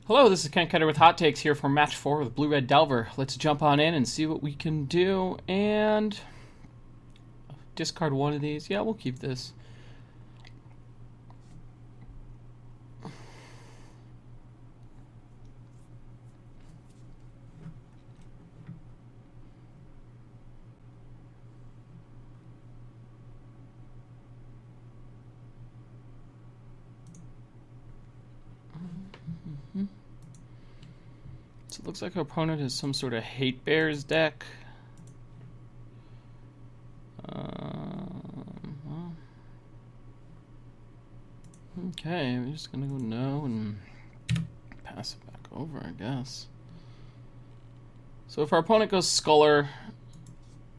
Hello, this is Ken Ketter with Hot Takes here for Match 4 with Blue Red Delver. Let's jump on in and see what we can do and discard one of these. Yeah, we'll keep this. So it looks like our opponent has some sort of Hate Bears deck. Well, okay, we're just gonna go no and pass it back over, I guess. So if our opponent goes Sculler,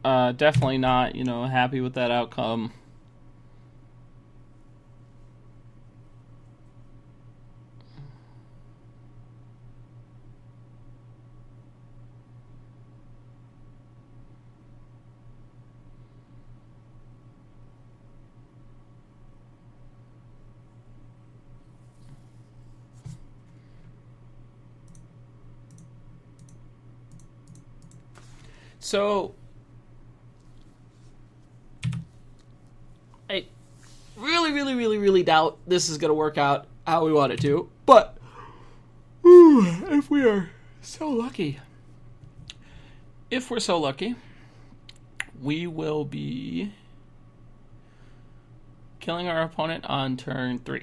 definitely not, happy with that outcome. So, I really doubt this is going to work out how we want it to. But, if we're so lucky, we will be killing our opponent on turn 3.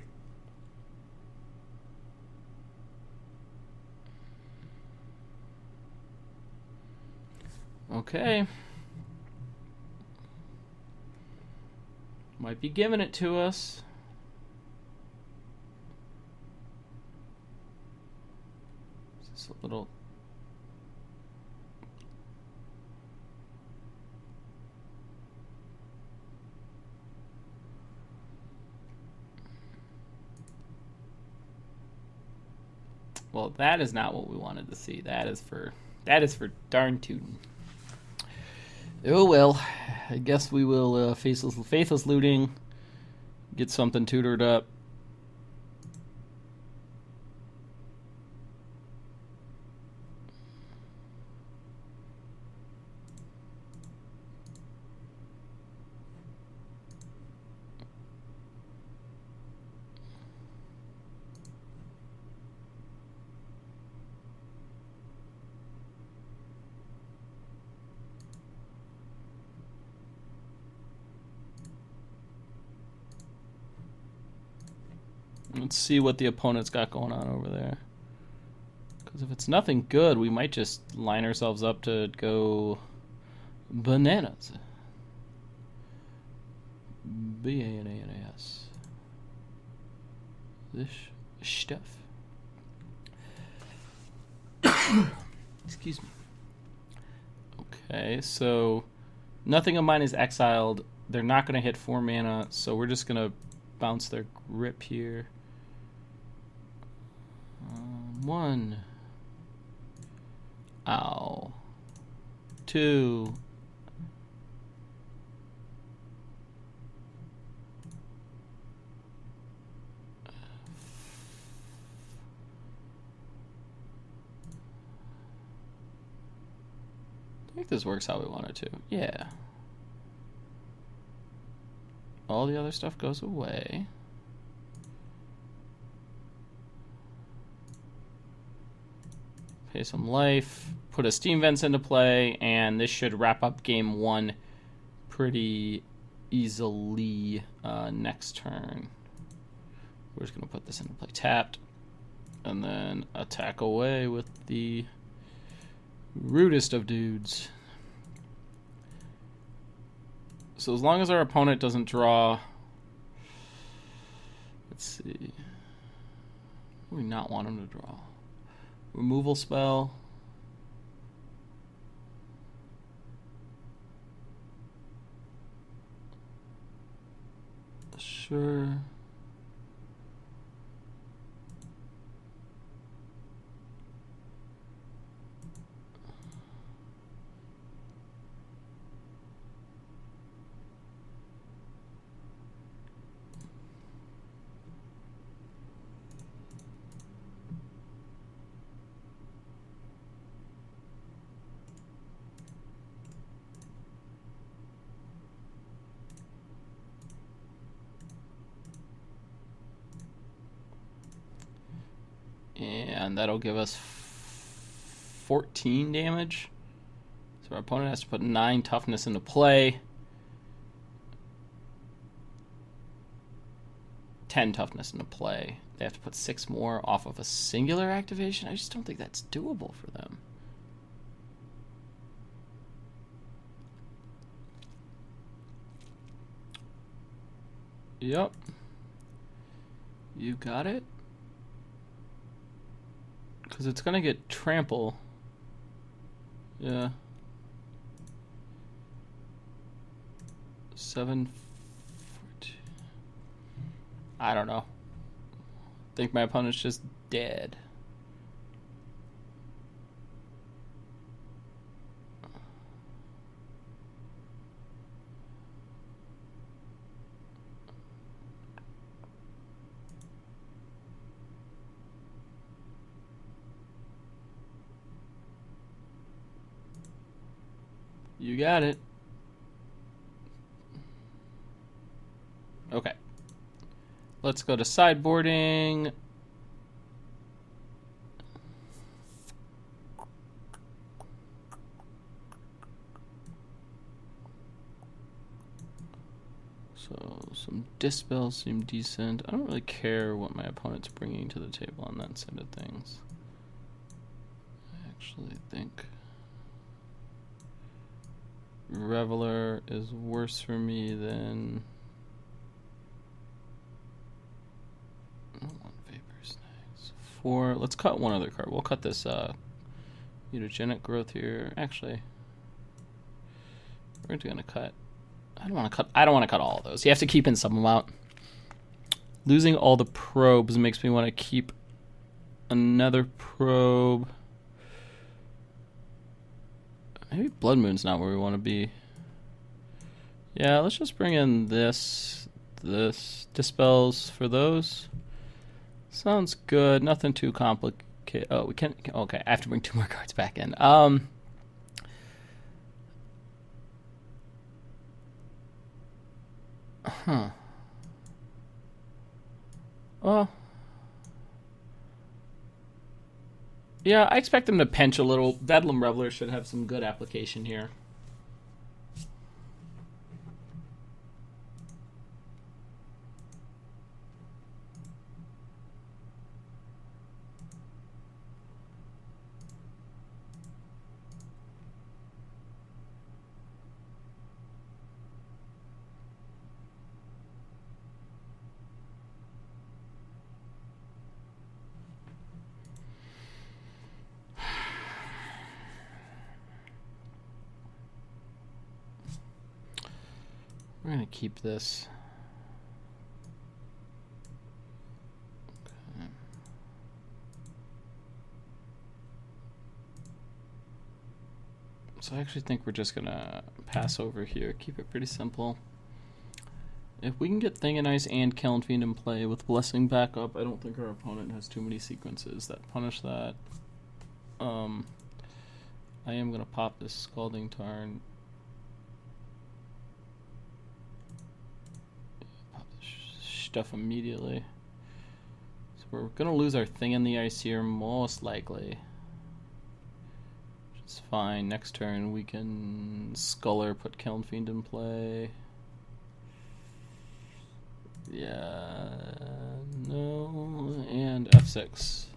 Okay. Might be giving it to us. Just a little. Well, that is not what we wanted to see. That is for darn tootin'. Oh well, I guess we will faithless looting, get something tutored up. Let's see what the opponent's got going on over there. Because if it's nothing good, we might just line ourselves up to go bananas. B-A-N-A-N-A-S. This stuff. Excuse me. Okay, so nothing of mine is exiled. They're not going to hit 4 mana, so we're just going to bounce their grip here. 1. Ow. 2. I think this works how we want it to. Yeah. All the other stuff goes away. Pay some life, put a Steam Vents into play, and this should wrap up game 1 pretty easily next turn. We're just going to put this into play tapped, and then attack away with the rudest of dudes. So as long as our opponent doesn't draw... Let's see. What do we not want him to draw? Removal spell. Sure. And that'll give us 14 damage. So our opponent has to put 9 toughness into play. 10 toughness into play. They have to put 6 more off of a singular activation. I just don't think that's doable for them. Yep. You got it. Because it's going to get trample. Yeah. 7, 14. I don't know. I think my opponent's just dead. You got it. Okay. Let's go to sideboarding. So some dispels seem decent. I don't really care what my opponent's bringing to the table on that side of things. I actually think Reveler is worse for me than... I don't want Vapor Snags. 4. Let's cut one other card. We'll cut this mutagenic growth here. Actually, we're gonna cut. I don't want to cut all of those. You have to keep in some amount. Losing all the probes makes me want to keep another probe. Maybe Blood Moon's not where we want to be. Yeah, let's just bring in this dispels for those. Sounds good. Nothing too complicated. Oh, we can. Okay, I have to bring 2 more cards back in. Huh. Well. Yeah, I expect them to pinch a little. Bedlam Reveler should have some good application here. We're going to keep this. Okay. So I actually think we're just going to pass over here. Keep it pretty simple. If we can get Thing and Ice and Kiln Fiend in play with Blessing backup, I don't think our opponent has too many sequences that punish that. I am going to pop this Scalding Tarn. Stuff immediately. So we're gonna lose our Thing in the Ice here, most likely. Which is fine. Next turn we can Sculler, put Kiln Fiend in play. Yeah, no, and F6.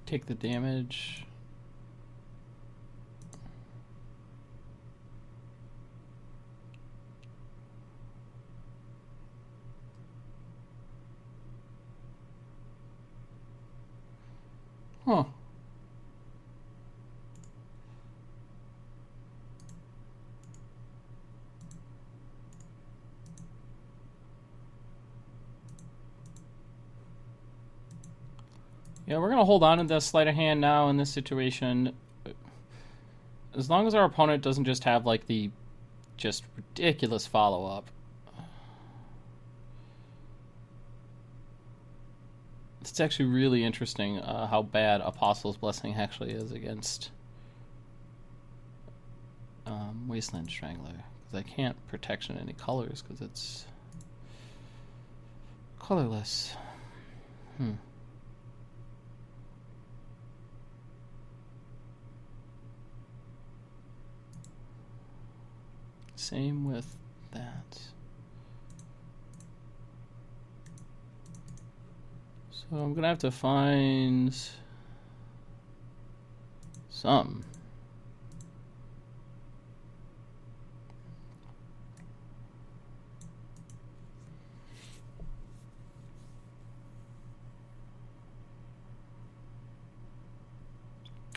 Take the damage. Huh. Yeah, we're going to hold on to the sleight of hand now in this situation. As long as our opponent doesn't just have, like, the just ridiculous follow-up. It's actually really interesting how bad Apostle's Blessing actually is against Wasteland Strangler. Because I can't protection any colors because it's colorless. Same with that. So I'm gonna have to find some.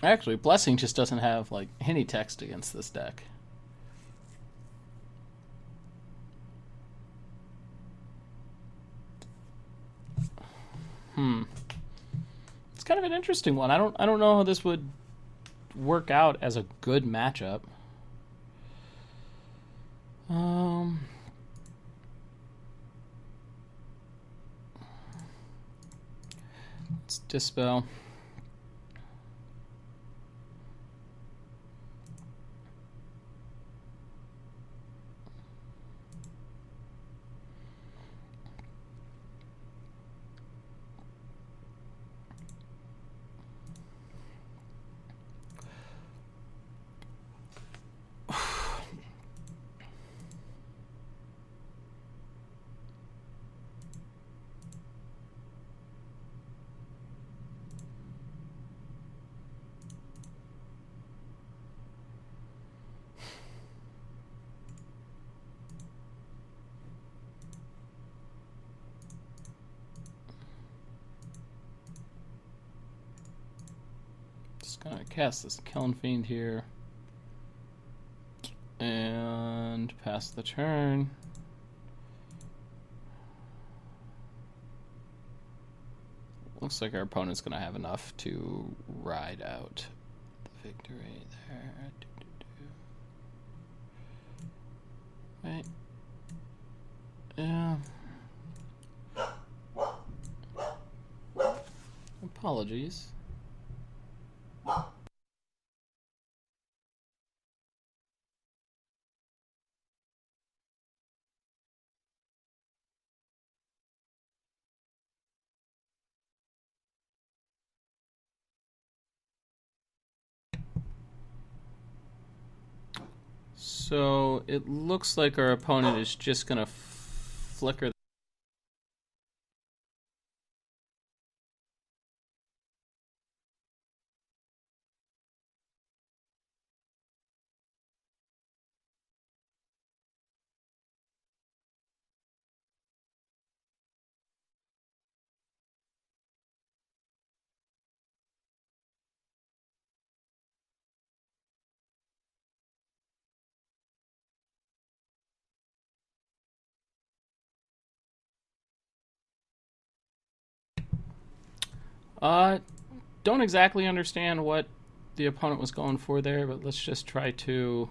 Actually, Blessing just doesn't have like any text against this deck. It's kind of an interesting one. I don't know how this would work out as a good matchup. Let's dispel. Gonna cast this Kiln Fiend here and pass the turn. Looks like our opponent's gonna have enough to ride out the victory there. Right. Yeah. Apologies. So it looks like our opponent is just gonna flicker. Don't exactly understand what the opponent was going for there, but let's just try to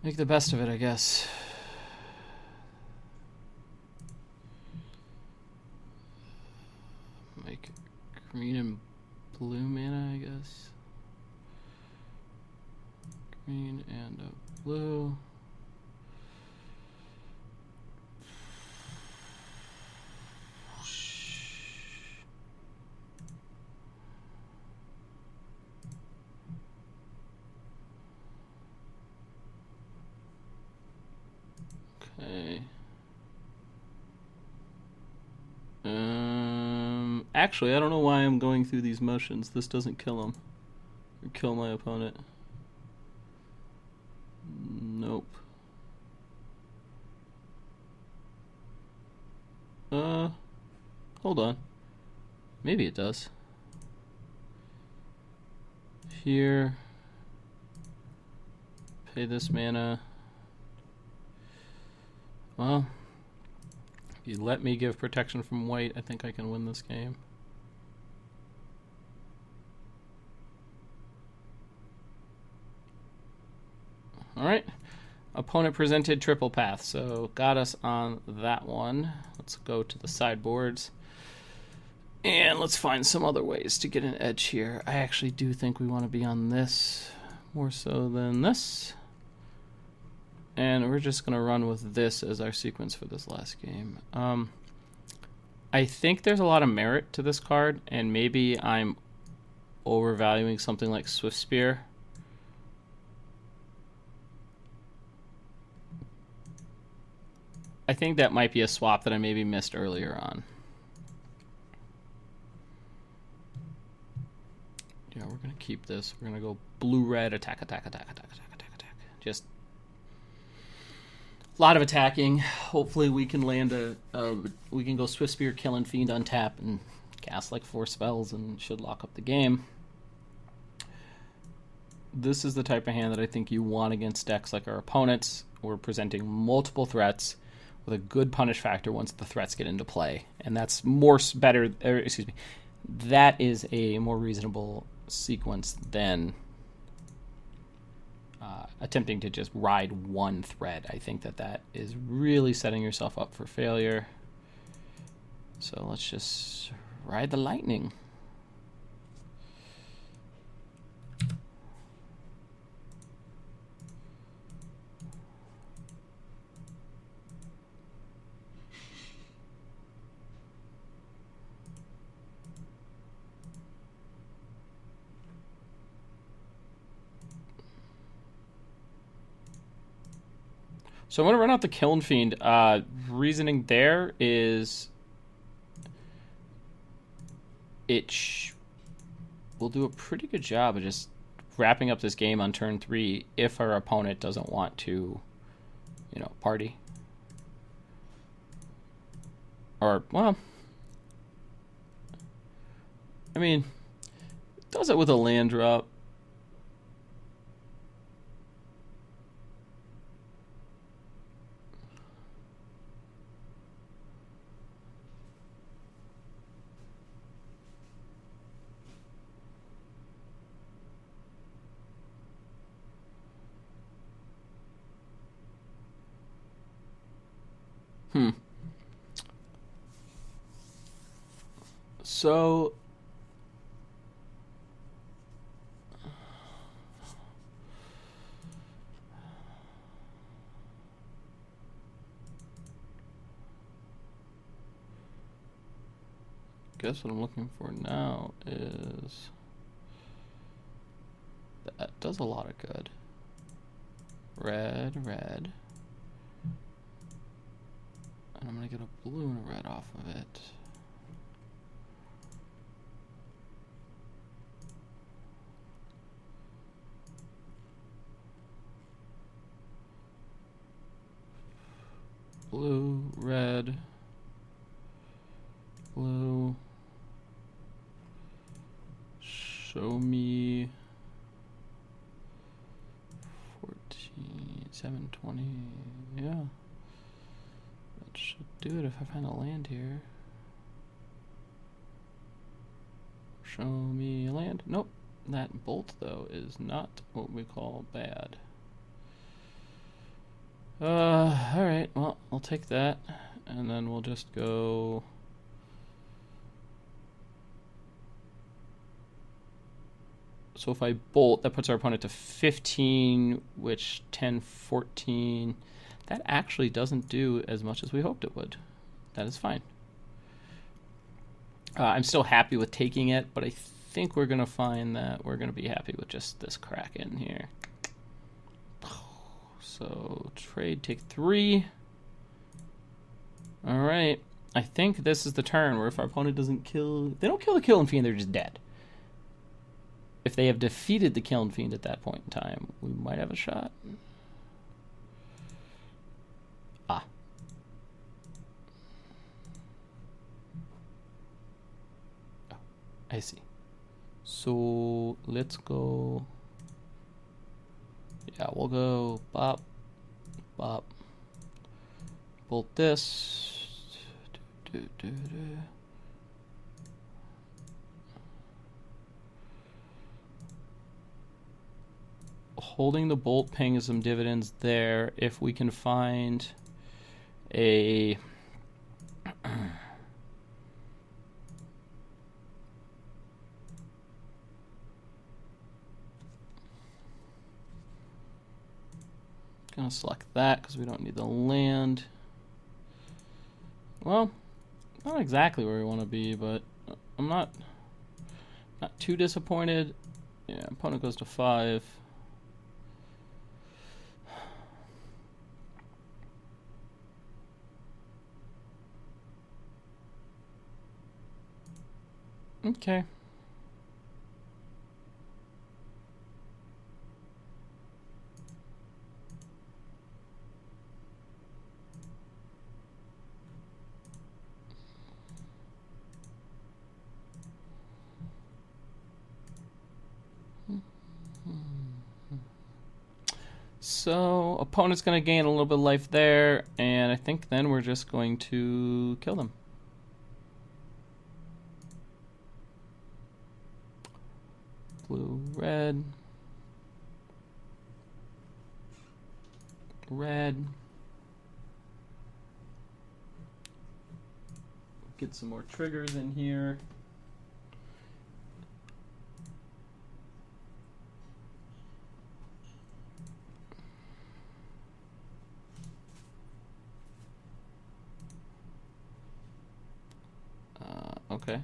make the best of it, I guess. Make green and blue mana, I guess. Green and a blue. Okay. Actually, I don't know why I'm going through these motions. This doesn't kill him. Or kill my opponent. Nope. Hold on. 'Cause, like, I don't know why I'm going through these motions. This doesn't kill him or kill my opponent. Nope. Hold on. 'Cause, like, I don't know why I'm going through these motions. This doesn't kill him or kill my opponent. Nope. Hold on. 'Cause, like, I don't know why I'm going through these motions. This doesn't kill him or kill my opponent. Nope. Hold on. Maybe it does. Here. Pay this mana. Well, if you let me give protection from white, I think I can win this game. Alright. Opponent presented triple path, so got us on that one. Let's go to the sideboards. And let's find some other ways to get an edge here. I actually do think we want to be on this more so than this. And we're just going to run with this as our sequence for this last game. I think there's a lot of merit to this card, and maybe I'm overvaluing something like Swift Spear. I think that might be a swap that I maybe missed earlier on. Yeah, we're going to keep this. We're going to go blue-red, attack, attack, attack, attack, attack, attack, attack. Just a lot of attacking. Hopefully we can land we can go Swift Spear, Killing Fiend, untap, and cast like 4 spells and should lock up the game. This is the type of hand that I think you want against decks like our opponents. We're presenting multiple threats with a good punish factor once the threats get into play. And that's that is a more reasonable sequence than attempting to just ride one thread. I think that is really setting yourself up for failure. So let's just ride the lightning. So I'm going to run out the Kiln Fiend. Reasoning there is we'll do a pretty good job of just wrapping up this game on turn 3 if our opponent doesn't want to, party. Or, well, I mean, does it with a land drop. So guess what I'm looking for now is that does a lot of good. Red, red. And I'm going to get a blue and a red off of it. Blue, red, blue. Show me 14, 720. Yeah. That should do it if I find a land here. Show me a land. Nope. That bolt, though, is not what we call bad. Alright, well, I'll take that, and then we'll just go... So if I bolt, that puts our opponent to 15, which 10, 14... That actually doesn't do as much as we hoped it would. That is fine. I'm still happy with taking it, but I think we're going to find that we're going to be happy with just this Kraken here. So trade, take 3. All right. I think this is the turn where if our opponent doesn't kill... If they don't kill the Kiln Fiend, they're just dead. If they have defeated the Kiln Fiend at that point in time, we might have a shot. Ah. Oh. see. So let's go. Yeah, we'll go bop, bop. Bolt this. Holding the bolt paying some dividends there. If we can find a gonna select that because we don't need the land. Well, not exactly where we want to be, but I'm not too disappointed. Yeah, opponent goes to 5. Okay. So opponent's going to gain a little bit of life there, and I think then we're just going to kill them. Blue, red, red. Get some more triggers in here. Okay.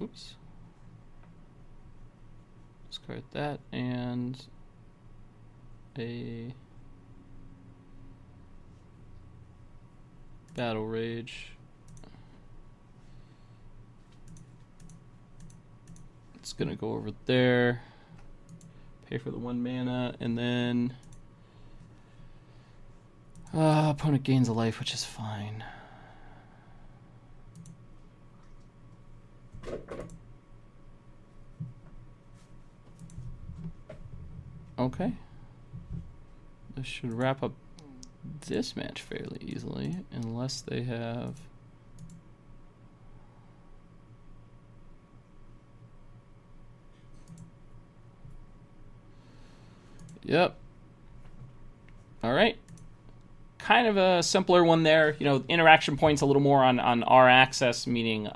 Oops. Discard that and a Battle Rage. It's gonna go over there. Pay for the 1 mana, and then opponent gains a life, which is fine. Okay. This should wrap up this match fairly easily, unless they have... Yep. All right. Kind of a simpler one there. You know, interaction points a little more on our access, meaning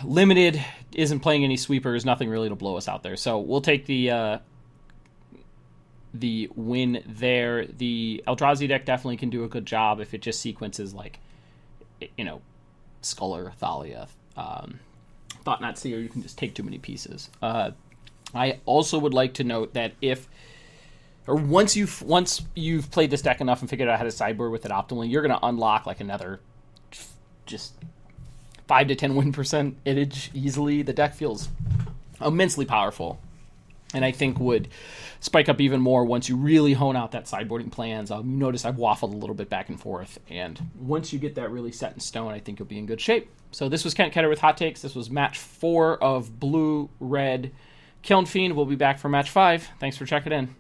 limited, isn't playing any sweepers, nothing really to blow us out there. So we'll take the win there. The Eldrazi deck definitely can do a good job if it just sequences like, you know, Sculler, Thalia, Thought Not Seer. You can just take too many pieces. I also would like to note that once you've played this deck enough and figured out how to sideboard with it optimally, you're going to unlock like another just 5 to 10 win percentage easily. The deck feels immensely powerful, and I think would spike up even more once you really hone out that sideboarding plans. You notice I've waffled a little bit back and forth, and once you get that really set in stone, I think you'll be in good shape. So this was Kent Ketter with Hot Takes. This was match 4 of Blue Red Kiln Fiend. We'll be back for match 5. Thanks for checking in.